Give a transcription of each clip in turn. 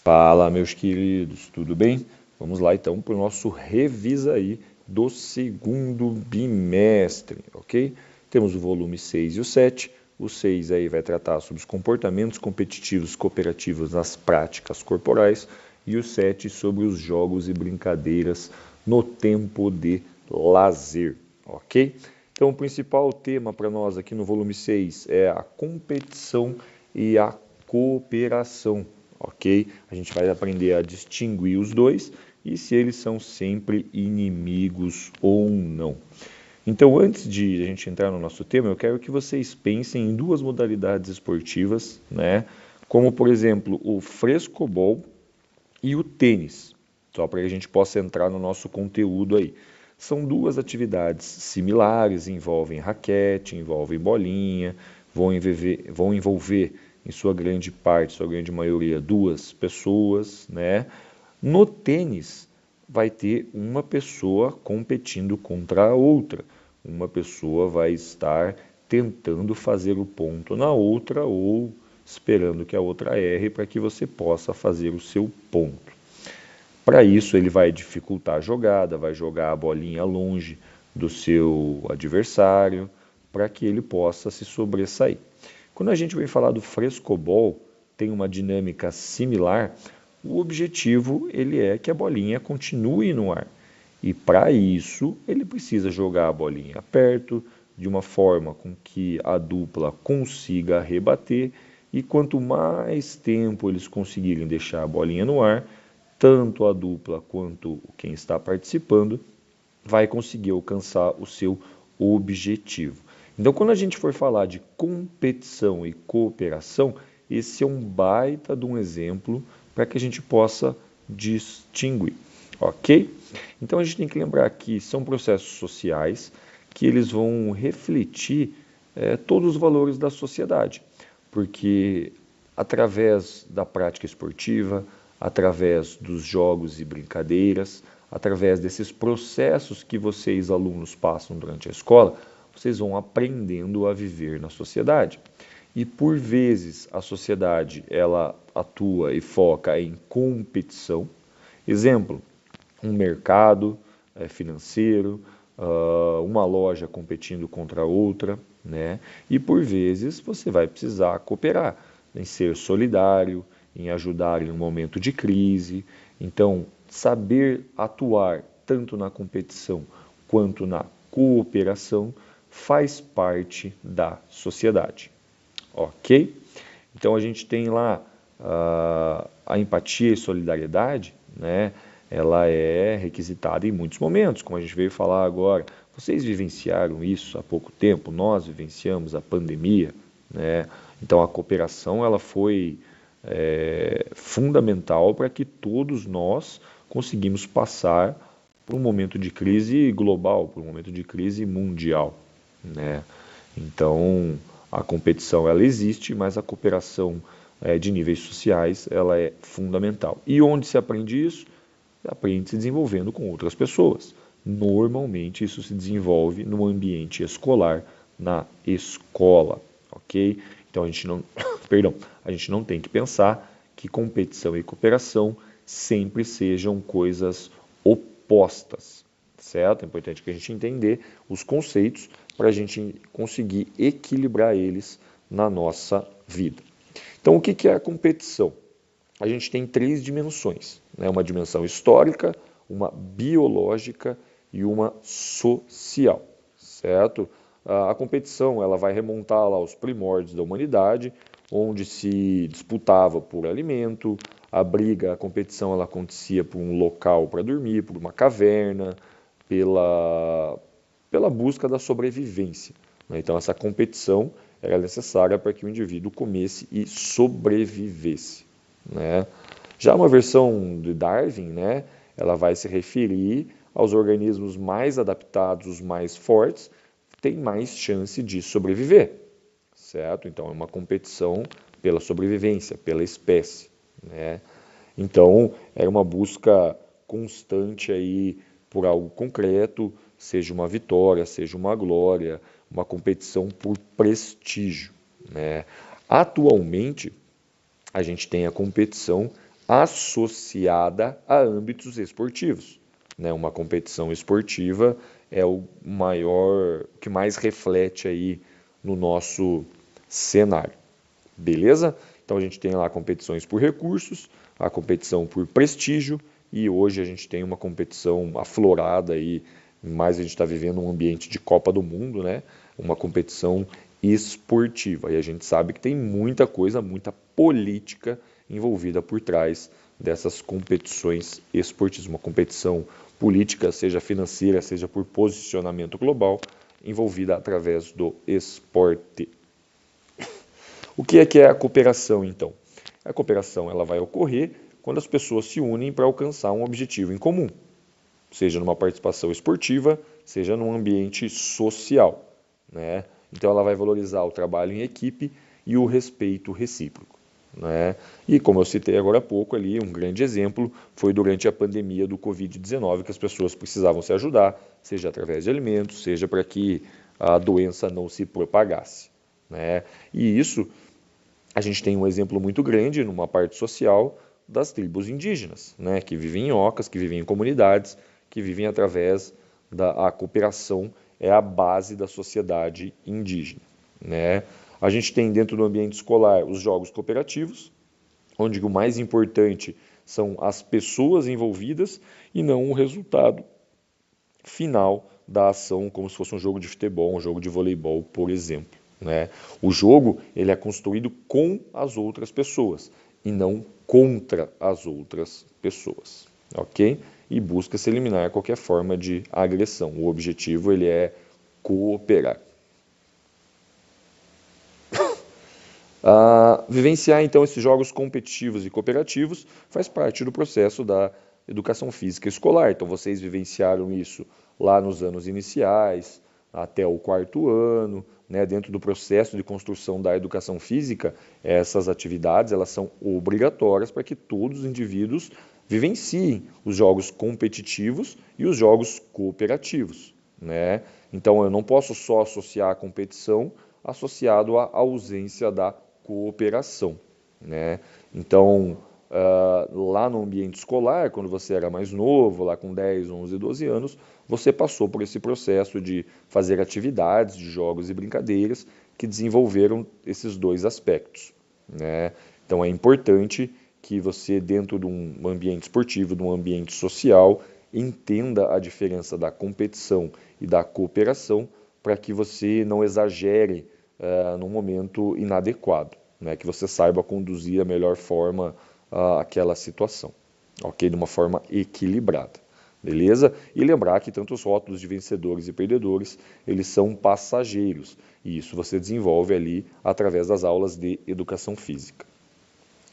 Fala, meus queridos, tudo bem? Vamos lá então para o nosso revisa aí do segundo bimestre, ok? Temos o volume 6 e o 7. O 6 aí vai tratar sobre os comportamentos competitivos cooperativos nas práticas corporais e o 7 sobre os jogos e brincadeiras no tempo de lazer, ok? Então, o principal tema para nós aqui no volume 6 é a competição e a cooperação, ok? A gente vai aprender a distinguir os dois e se eles são sempre inimigos ou não. Então, antes de a gente entrar no nosso tema, eu quero que vocês pensem em duas modalidades esportivas, né? Como, por exemplo, o frescobol e o tênis, só para que a gente possa entrar no nosso conteúdo aí. São duas atividades similares, envolvem raquete, envolvem bolinha, vão envolver em sua grande parte, sua grande maioria, duas pessoas, né? No tênis, vai ter uma pessoa competindo contra a outra. Uma pessoa vai estar tentando fazer o ponto na outra ou esperando que a outra erre para que você possa fazer o seu ponto. Para isso, ele vai dificultar a jogada, vai jogar a bolinha longe do seu adversário, para que ele possa se sobressair. Quando a gente vem falar do frescobol, tem uma dinâmica similar. O objetivo ele é que a bolinha continue no ar. E para isso, ele precisa jogar a bolinha perto, de uma forma com que a dupla consiga rebater, e quanto mais tempo eles conseguirem deixar a bolinha no ar, tanto a dupla quanto quem está participando vai conseguir alcançar o seu objetivo. Então, quando a gente for falar de competição e cooperação, esse é um baita de um exemplo para que a gente possa distinguir, ok? Então, a gente tem que lembrar que são processos sociais que eles vão refletir todos os valores da sociedade, porque através da prática esportiva, através dos jogos e brincadeiras, através desses processos que vocês, alunos, passam durante a escola, vocês vão aprendendo a viver na sociedade. E por vezes a sociedade ela atua e foca em competição. Exemplo, um mercado financeiro, uma loja competindo contra outra, né? E por vezes você vai precisar cooperar, em ser solidário, em ajudar em um momento de crise. Então, saber atuar tanto na competição quanto na cooperação faz parte da sociedade, ok? Então a gente tem lá a empatia e solidariedade, né? Ela é requisitada em muitos momentos, como a gente veio falar agora. Vocês vivenciaram isso há pouco tempo, nós vivenciamos a pandemia, né? Então a cooperação ela foi fundamental para que todos nós conseguimos passar por um momento de crise global, por um momento de crise mundial, né? Então a competição ela existe, mas a cooperação de níveis sociais ela é fundamental. E onde se aprende isso? Aprende se desenvolvendo com outras pessoas. Normalmente isso se desenvolve no ambiente escolar, na escola, ok? Então a gente não, perdão, a gente não tem que pensar que competição e cooperação sempre sejam coisas opostas, certo? É importante que a gente entender os conceitos para a gente conseguir equilibrar eles na nossa vida. Então, o que é a competição? A gente tem três dimensões, né? Uma dimensão histórica, uma biológica e uma social, certo? A competição ela vai remontar lá aos primórdios da humanidade, onde se disputava por alimento, a briga, a competição ela acontecia por um local para dormir, por uma caverna, pela busca da sobrevivência, né? Então essa competição era necessária para que o indivíduo comesse e sobrevivesse, né? Já uma versão de Darwin, né, ela vai se referir aos organismos mais adaptados, os mais fortes, têm mais chance de sobreviver, certo? Então é uma competição pela sobrevivência, pela espécie, né? Então é uma busca constante aí por algo concreto, seja uma vitória, seja uma glória, uma competição por prestígio, né? Atualmente a gente tem a competição associada a âmbitos esportivos, né? Uma competição esportiva é o que mais reflete aí no nosso cenário, beleza? Então a gente tem lá competições por recursos, a competição por prestígio e hoje a gente tem uma competição aflorada aí, mas a gente está vivendo um ambiente de Copa do Mundo, né? Uma competição esportiva e a gente sabe que tem muita coisa, muita política envolvida por trás dessas competições esportivas, uma competição política, seja financeira, seja por posicionamento global, envolvida através do esporte. O que é a cooperação, então? A cooperação ela vai ocorrer quando as pessoas se unem para alcançar um objetivo em comum, seja numa participação esportiva, seja num ambiente social, né? Então ela vai valorizar o trabalho em equipe e o respeito recíproco, né? E como eu citei agora há pouco ali, um grande exemplo foi durante a pandemia do Covid-19 que as pessoas precisavam se ajudar, seja através de alimentos, seja para que a doença não se propagasse, né? E isso a gente tem um exemplo muito grande numa parte social das tribos indígenas, né? Que vivem em ocas, que vivem em comunidades, que vivem através da cooperação, é a base da sociedade indígena, né? A gente tem dentro do ambiente escolar os jogos cooperativos, onde o mais importante são as pessoas envolvidas e não o resultado final da ação, como se fosse um jogo de futebol, um jogo de voleibol, por exemplo, né? O jogo ele é construído com as outras pessoas e não contra as outras pessoas, ok? E busca se eliminar qualquer forma de agressão. O objetivo ele é cooperar. Vivenciar então esses jogos competitivos e cooperativos faz parte do processo da educação física escolar. Então vocês vivenciaram isso lá nos anos iniciais, até o quarto ano, né? Dentro do processo de construção da educação física, essas atividades elas são obrigatórias para que todos os indivíduos vivenciem os jogos competitivos e os jogos cooperativos, né? Então eu não posso só associar a competição associado à ausência da cooperação, né? Então, lá no ambiente escolar, quando você era mais novo, lá com 10, 11, 12 anos, você passou por esse processo de fazer atividades, de jogos e brincadeiras que desenvolveram esses dois aspectos, né? Então é importante que você, dentro de um ambiente esportivo, de um ambiente social, entenda a diferença da competição e da cooperação para que você não exagere num momento inadequado, né? Que você saiba conduzir a melhor forma aquela situação, ok? De uma forma equilibrada, beleza? E lembrar que tanto os rótulos de vencedores e perdedores, eles são passageiros, e isso você desenvolve ali através das aulas de educação física,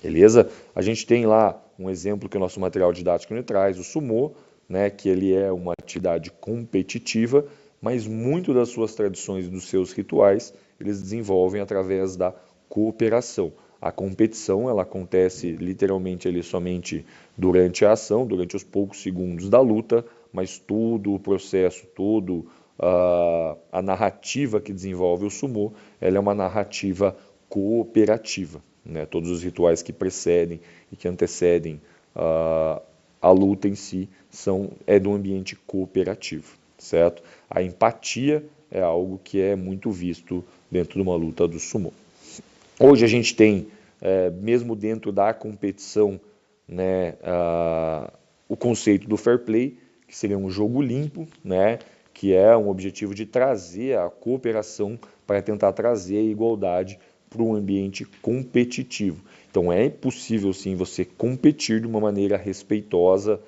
beleza? A gente tem lá um exemplo que o nosso material didático nos traz, o sumô, né? Que ele é uma atividade competitiva, mas muito das suas tradições e dos seus rituais eles desenvolvem através da cooperação. A competição ela acontece literalmente ali somente durante a ação, durante os poucos segundos da luta, mas todo o processo, todo a narrativa que desenvolve o sumô, ela é uma narrativa cooperativa, né? Todos os rituais que precedem e que antecedem a luta em si é do ambiente cooperativo, certo? A empatia é algo que é muito visto dentro de uma luta do sumô. Hoje a gente tem, mesmo dentro da competição, né, o conceito do fair play, que seria um jogo limpo, né, que é um objetivo de trazer a cooperação para tentar trazer a igualdade para um ambiente competitivo. Então é possível sim você competir de uma maneira respeitosa,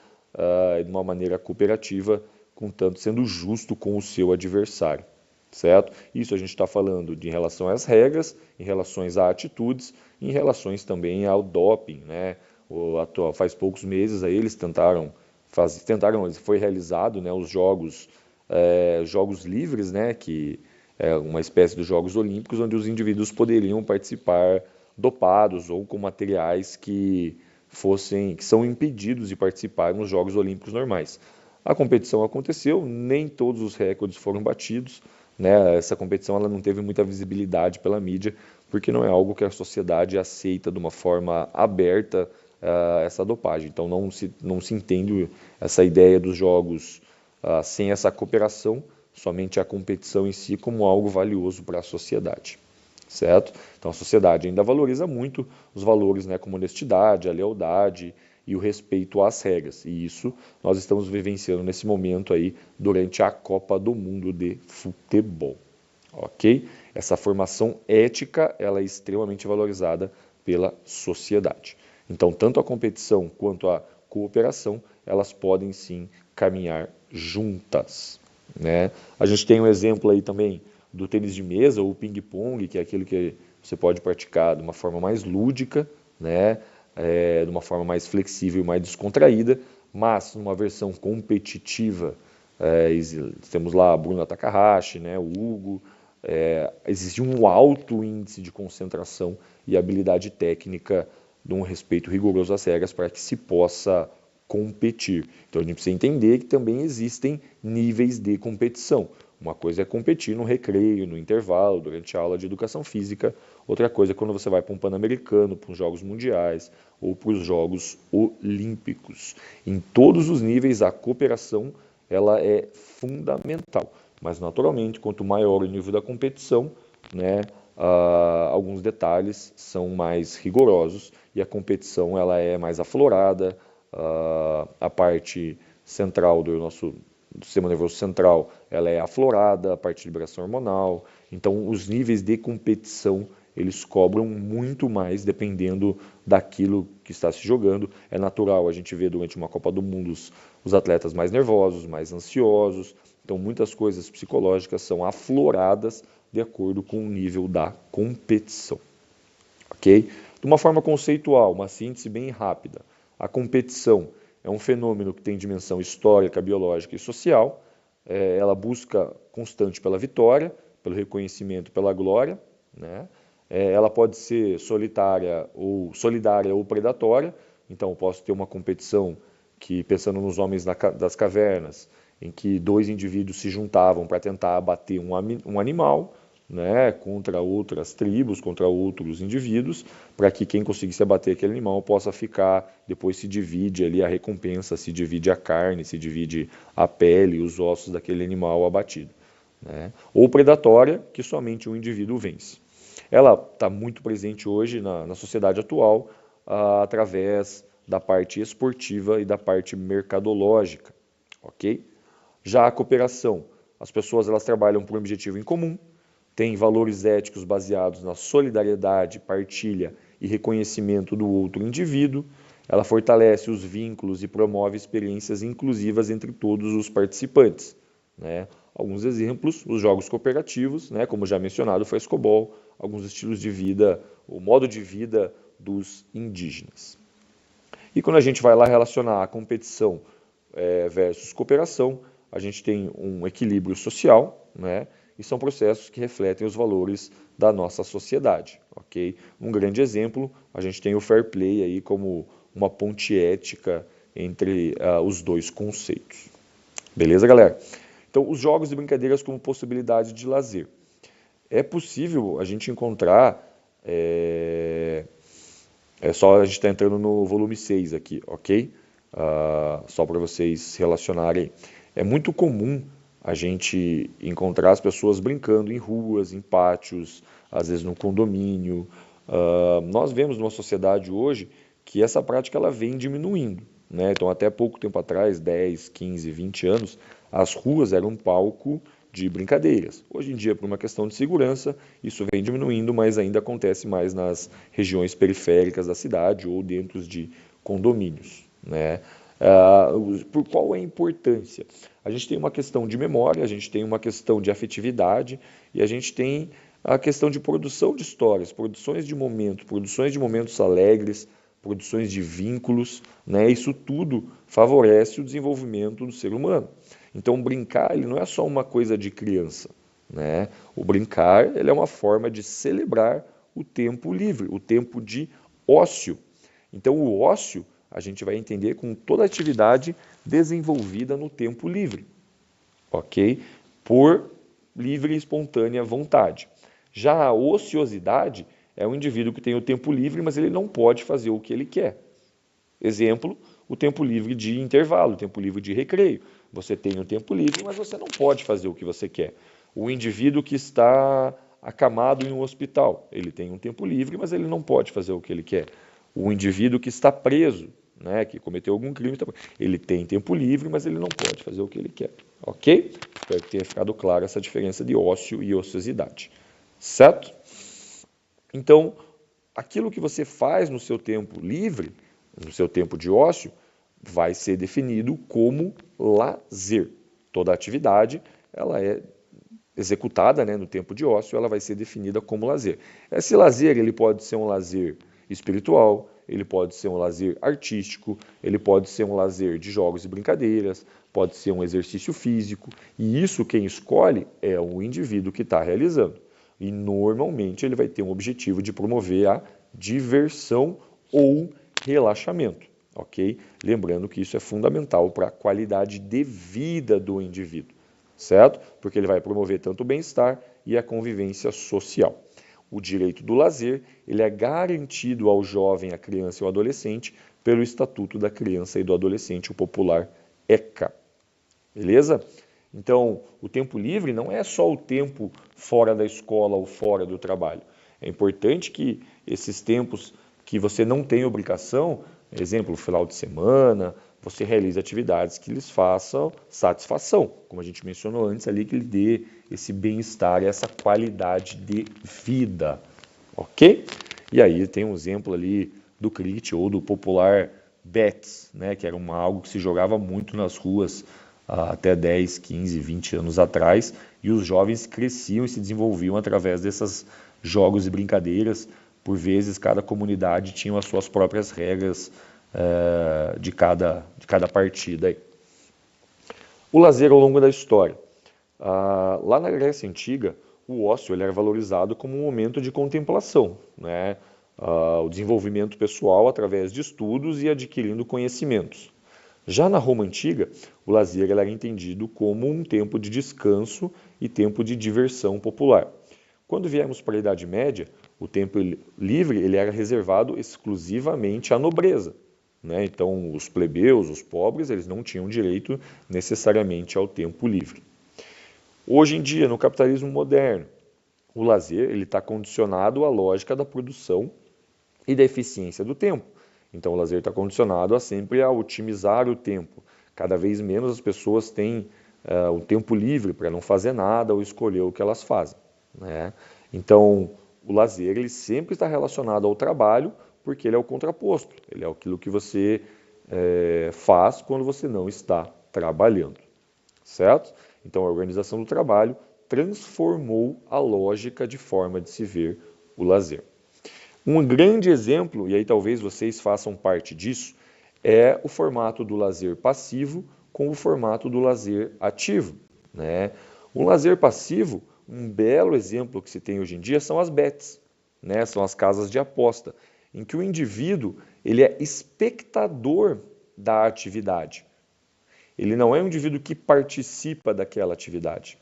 de uma maneira cooperativa, contanto sendo justo com o seu adversário, certo? Isso a gente está falando de em relação às regras, em relações a atitudes, em relações também ao doping, né? Faz poucos meses aí eles foi realizado, né, os jogos livres, né, que é uma espécie de Jogos Olímpicos, onde os indivíduos poderiam participar dopados ou com materiais que são impedidos de participar nos Jogos Olímpicos normais. A competição aconteceu, nem todos os recordes foram batidos, né? Essa competição ela não teve muita visibilidade pela mídia, porque não é algo que a sociedade aceita de uma forma aberta essa dopagem. Então não se entende essa ideia dos jogos sem essa cooperação, somente a competição em si como algo valioso para a sociedade, certo? Então a sociedade ainda valoriza muito os valores, né, como a honestidade, a lealdade e o respeito às regras. E isso nós estamos vivenciando nesse momento aí durante a Copa do Mundo de Futebol, ok? Essa formação ética, ela é extremamente valorizada pela sociedade. Então, tanto a competição quanto a cooperação, elas podem sim caminhar juntas, né? A gente tem um exemplo aí também do tênis de mesa ou ping-pong, que é aquilo que você pode praticar de uma forma mais lúdica, né? De uma forma mais flexível e mais descontraída, mas numa versão competitiva. Temos lá a Bruna Takahashi, né? O Hugo. Existe um alto índice de concentração e habilidade técnica de um respeito rigoroso às regras para que se possa competir. Então a gente precisa entender que também existem níveis de competição. Uma coisa é competir no recreio, no intervalo, durante a aula de educação física. Outra coisa é quando você vai para um Pan-Americano, para os Jogos Mundiais ou para os Jogos Olímpicos. Em todos os níveis, a cooperação ela é fundamental. Mas, naturalmente, quanto maior o nível da competição, né, alguns detalhes são mais rigorosos e a competição ela é mais aflorada. A parte central do nosso sistema nervoso central ela é aflorada, a parte de liberação hormonal. Então, os níveis de competição eles cobram muito mais dependendo daquilo que está se jogando. É natural a gente ver durante uma Copa do Mundo os atletas mais nervosos, mais ansiosos. Então, muitas coisas psicológicas são afloradas de acordo com o nível da competição. Ok? De uma forma conceitual, uma síntese bem rápida. A competição é um fenômeno que tem dimensão histórica, biológica e social. Ela busca constante pela vitória, pelo reconhecimento, pela glória, né? Ela pode ser solidária ou predatória. Então, eu posso ter uma competição que, pensando nos homens das cavernas, em que dois indivíduos se juntavam para tentar abater um animal, né, contra outras tribos, contra outros indivíduos, para que quem conseguisse abater aquele animal possa ficar, depois se divide ali a recompensa, se divide a carne, se divide a pele, os ossos daquele animal abatido, né? Ou predatória, que somente um indivíduo vence. Ela está muito presente hoje na sociedade atual, através da parte esportiva e da parte mercadológica, ok? Já a cooperação, as pessoas elas trabalham por um objetivo em comum, têm valores éticos baseados na solidariedade, partilha e reconhecimento do outro indivíduo. Ela fortalece os vínculos e promove experiências inclusivas entre todos os participantes, né? Alguns exemplos, os jogos cooperativos, né, como já mencionado, o frescobol, alguns estilos de vida, o modo de vida dos indígenas. E quando a gente vai lá relacionar a competição versus cooperação, a gente tem um equilíbrio social, né? E são processos que refletem os valores da nossa sociedade, ok? Um grande exemplo, a gente tem o fair play aí como uma ponte ética entre os dois conceitos. Beleza, galera? Então, os jogos e brincadeiras como possibilidade de lazer. É possível a gente encontrar... só a gente está entrando no volume 6 aqui, ok? Só para vocês relacionarem. É muito comum a gente encontrar as pessoas brincando em ruas, em pátios, às vezes no condomínio. Nós vemos numa sociedade hoje que essa prática ela vem diminuindo, né? Então, até pouco tempo atrás, 10, 15, 20 anos, as ruas eram um palco de brincadeiras. Hoje em dia, por uma questão de segurança, isso vem diminuindo, mas ainda acontece mais nas regiões periféricas da cidade ou dentro de condomínios, né? Por qual é a importância? A gente tem uma questão de memória, a gente tem uma questão de afetividade e a gente tem a questão de produção de histórias, produções de momentos alegres, produções de vínculos, né? Isso tudo favorece o desenvolvimento do ser humano. Então, brincar ele não é só uma coisa de criança, né? O brincar ele é uma forma de celebrar o tempo livre, o tempo de ócio. Então, o ócio a gente vai entender com toda atividade desenvolvida no tempo livre, ok? Por livre e espontânea vontade. Já a ociosidade é um indivíduo que tem o tempo livre, mas ele não pode fazer o que ele quer, Exemplo, o tempo livre de intervalo, o tempo livre de recreio. Você tem o tempo livre, mas você não pode fazer o que você quer. O indivíduo que está acamado em um hospital, ele tem um tempo livre, mas ele não pode fazer o que ele quer. O indivíduo que está preso, né, que cometeu algum crime, ele tem tempo livre, mas ele não pode fazer o que ele quer. Ok? Espero que tenha ficado claro essa diferença de ócio e ociosidade. Certo? Então, aquilo que você faz no seu tempo livre, no seu tempo de ócio, vai ser definido como lazer. Toda atividade, ela é executada, né, no tempo de ócio, ela vai ser definida como lazer. Esse lazer, ele pode ser um lazer espiritual, ele pode ser um lazer artístico, ele pode ser um lazer de jogos e brincadeiras, pode ser um exercício físico, e isso quem escolhe é o indivíduo que está realizando. E normalmente ele vai ter um objetivo de promover a diversão ou relaxamento, ok? Lembrando que isso é fundamental para a qualidade de vida do indivíduo, certo? Porque ele vai promover tanto o bem-estar e a convivência social. O direito do lazer, ele é garantido ao jovem, à criança e ao adolescente pelo Estatuto da Criança e do Adolescente, o popular ECA. Beleza? Então, o tempo livre não é só o tempo fora da escola ou fora do trabalho. É importante que esses tempos que você não tem obrigação, exemplo, final de semana, você realize atividades que lhes façam satisfação, como a gente mencionou antes ali, que lhe dê esse bem-estar e essa qualidade de vida, ok? E aí tem um exemplo ali do cricket ou do popular bets, né, que era algo que se jogava muito nas ruas até 10, 15, 20 anos atrás, e os jovens cresciam e se desenvolviam através desses jogos e brincadeiras. Por vezes, cada comunidade tinha as suas próprias regras de cada partida. Aí. O lazer ao longo da história. Lá na Grécia Antiga, o ócio ele era valorizado como um momento de contemplação, né? O desenvolvimento pessoal através de estudos e adquirindo conhecimentos. Já na Roma Antiga, o lazer era entendido como um tempo de descanso e tempo de diversão popular. Quando viemos para a Idade Média, o tempo livre ele era reservado exclusivamente à nobreza, né? Então, os plebeus, os pobres, eles não tinham direito necessariamente ao tempo livre. Hoje em dia, no capitalismo moderno, o lazer está condicionado à lógica da produção e da eficiência do tempo. Então, o lazer está condicionado a sempre a otimizar o tempo. Cada vez menos as pessoas têm o tempo livre para não fazer nada ou escolher o que elas fazem, né? Então, o lazer ele sempre está relacionado ao trabalho, porque ele é o contraposto. Ele é aquilo que você faz quando você não está trabalhando, certo? Então, a organização do trabalho transformou a lógica de forma de se ver o lazer. Um grande exemplo, e aí talvez vocês façam parte disso, é o formato do lazer passivo com o formato do lazer ativo, né? O lazer passivo, um belo exemplo que se tem hoje em dia são as bets, né? São as casas de aposta, em que o indivíduo ele é espectador da atividade. Ele não é um indivíduo que participa daquela atividade,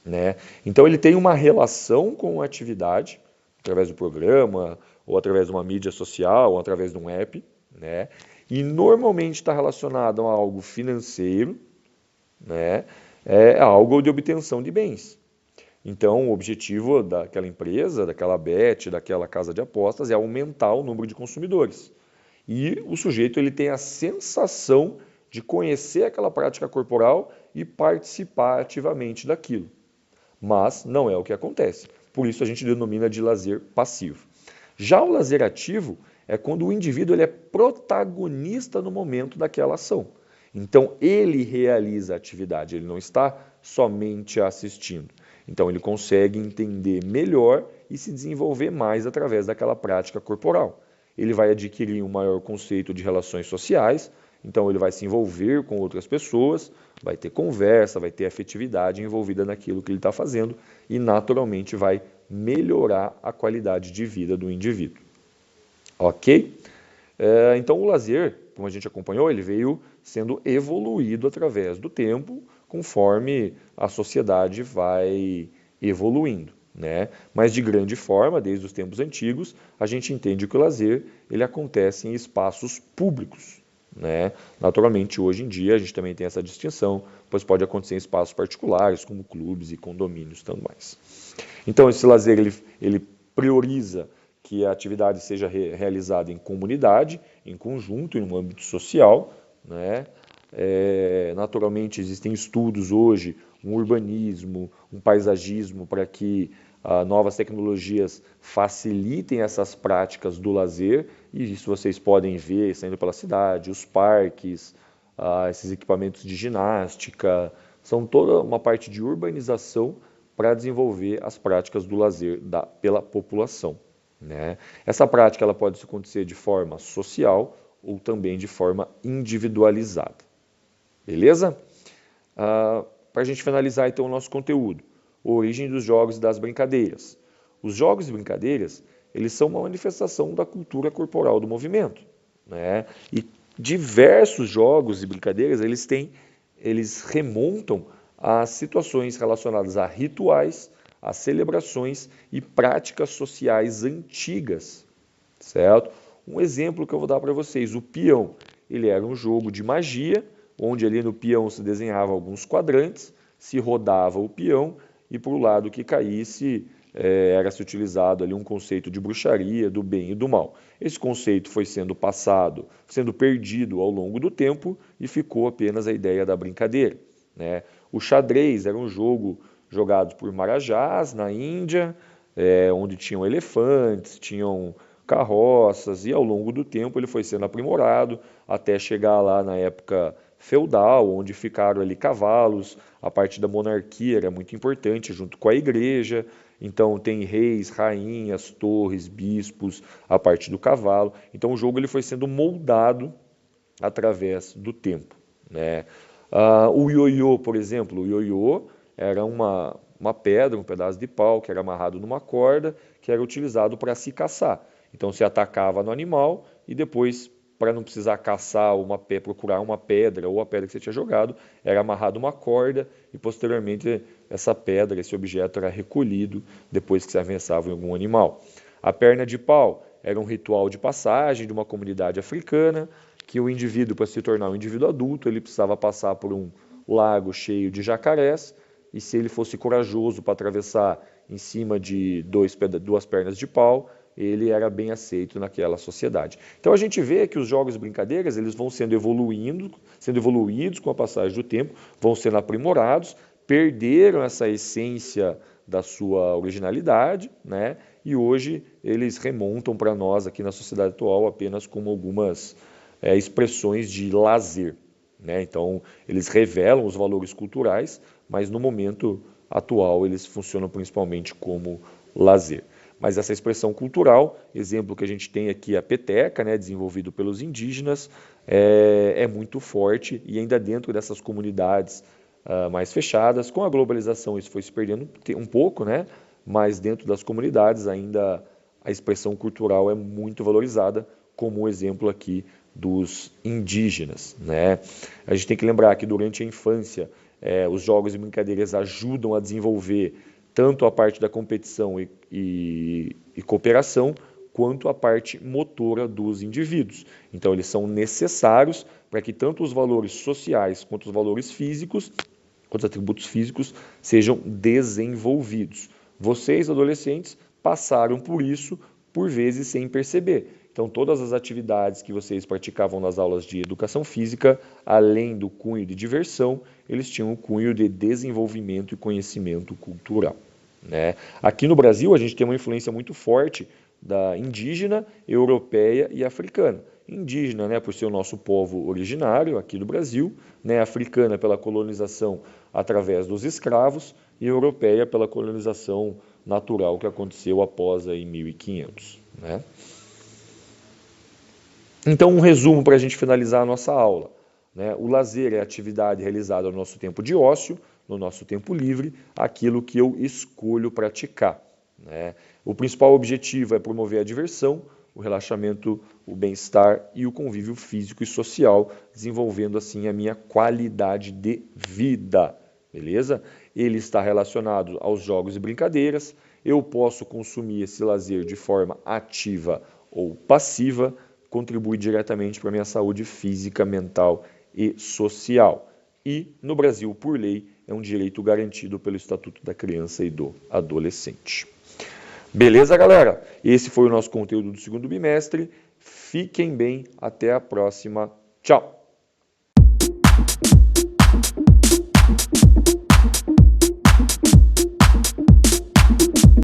né? Então ele tem uma relação com a atividade, através do programa, ou através de uma mídia social, ou através de um app, né? E normalmente está relacionado a algo financeiro, né? É algo de obtenção de bens. Então, o objetivo daquela empresa, daquela bet, daquela casa de apostas é aumentar o número de consumidores. E o sujeito ele tem a sensação de conhecer aquela prática corporal e participar ativamente daquilo. Mas não é o que acontece. Por isso a gente denomina de lazer passivo. Já o lazer ativo é quando o indivíduo ele é protagonista no momento daquela ação. Então ele realiza a atividade, ele não está somente assistindo. Então ele consegue entender melhor e se desenvolver mais através daquela prática corporal. Ele vai adquirir um maior conceito de relações sociais, então ele vai se envolver com outras pessoas, vai ter conversa, vai ter afetividade envolvida naquilo que ele está fazendo e naturalmente vai melhorar a qualidade de vida do indivíduo. Ok? Então o lazer, como a gente acompanhou, ele veio sendo evoluído através do tempo, conforme a sociedade vai evoluindo. né? Mas de grande forma, desde os tempos antigos, a gente entende que o lazer ele acontece em espaços públicos, né? Naturalmente, hoje em dia, a gente também tem essa distinção, pois pode acontecer em espaços particulares, como clubes e condomínios e tudo mais. Então, esse lazer ele prioriza que a atividade seja realizada em comunidade, em conjunto, em um âmbito social, né? Naturalmente, existem estudos hoje, um urbanismo, um paisagismo para que novas tecnologias facilitem essas práticas do lazer, e isso vocês podem ver saindo pela cidade, os parques, esses equipamentos de ginástica, são toda uma parte de urbanização para desenvolver as práticas do lazer pela população, né? Essa prática ela pode acontecer de forma social ou também de forma individualizada. Beleza? Para a gente finalizar então o nosso conteúdo, a origem dos jogos e das brincadeiras. Os jogos e brincadeiras, eles são uma manifestação da cultura corporal do movimento, né? E diversos jogos e brincadeiras, eles remontam a situações relacionadas a rituais, a celebrações e práticas sociais antigas, certo? Um exemplo que eu vou dar para vocês, o peão, ele era um jogo de magia, onde ali no peão se desenhava alguns quadrantes, se rodava o peão e para o lado que caísse era-se utilizado ali um conceito de bruxaria, do bem e do mal. Esse conceito foi sendo passado, sendo perdido ao longo do tempo e ficou apenas a ideia da brincadeira, né? O xadrez era um jogo jogado por marajás na Índia, onde tinham elefantes, tinham carroças, e ao longo do tempo ele foi sendo aprimorado até chegar lá na época feudal, onde ficaram ali cavalos, a parte da monarquia era muito importante, junto com a igreja, então tem reis, rainhas, torres, bispos, a parte do cavalo, então o jogo ele foi sendo moldado através do tempo, né? O ioiô, por exemplo, o ioiô era uma pedra, um pedaço de pau que era amarrado numa corda, que era utilizado para se caçar. Então se atacava no animal e depois, para não precisar caçar procurar uma pedra ou a pedra que você tinha jogado, era amarrado uma corda e posteriormente essa pedra, esse objeto era recolhido depois que se avançava em algum animal. A perna de pau era um ritual de passagem de uma comunidade africana, que o indivíduo, para se tornar um indivíduo adulto, ele precisava passar por um lago cheio de jacarés, e se ele fosse corajoso para atravessar em cima de duas pernas de pau, ele era bem aceito naquela sociedade. Então a gente vê que os jogos e brincadeiras eles vão sendo evoluídos com a passagem do tempo, vão sendo aprimorados, perderam essa essência da sua originalidade, né? E hoje eles remontam para nós aqui na sociedade atual apenas como algumas expressões de lazer, né? Então eles revelam os valores culturais, mas no momento atual eles funcionam principalmente como lazer. Mas essa expressão cultural, exemplo que a gente tem aqui, a peteca, né, desenvolvido pelos indígenas, é muito forte e ainda dentro dessas comunidades mais fechadas, com a globalização isso foi se perdendo um pouco, né, mas dentro das comunidades ainda a expressão cultural é muito valorizada, como o exemplo aqui dos indígenas, né? A gente tem que lembrar que durante a infância os jogos e brincadeiras ajudam a desenvolver tanto a parte da competição e cooperação, quanto a parte motora dos indivíduos. Então, eles são necessários para que tanto os valores sociais quanto os valores físicos, quanto os atributos físicos, sejam desenvolvidos. Vocês, adolescentes, passaram por isso, por vezes, sem perceber. Então, todas as atividades que vocês praticavam nas aulas de educação física, além do cunho de diversão, eles tinham o cunho de desenvolvimento e conhecimento cultural, né? Aqui no Brasil, a gente tem uma influência muito forte da indígena, europeia e africana. Indígena, né, por ser o nosso povo originário aqui do Brasil, né, africana pela colonização através dos escravos e europeia pela colonização natural que aconteceu após aí 1500, né? Então, um resumo para a gente finalizar a nossa aula, né? O lazer é a atividade realizada no nosso tempo de ócio, no nosso tempo livre, aquilo que eu escolho praticar, né? O principal objetivo é promover a diversão, o relaxamento, o bem-estar e o convívio físico e social, desenvolvendo assim a minha qualidade de vida. beleza? Ele está relacionado aos jogos e brincadeiras. Eu posso consumir esse lazer de forma ativa ou passiva, contribui diretamente para a minha saúde física, mental e social. E, no Brasil, por lei, é um direito garantido pelo Estatuto da Criança e do Adolescente. Beleza, galera? Esse foi o nosso conteúdo do segundo bimestre. Fiquem bem, até a próxima. Tchau!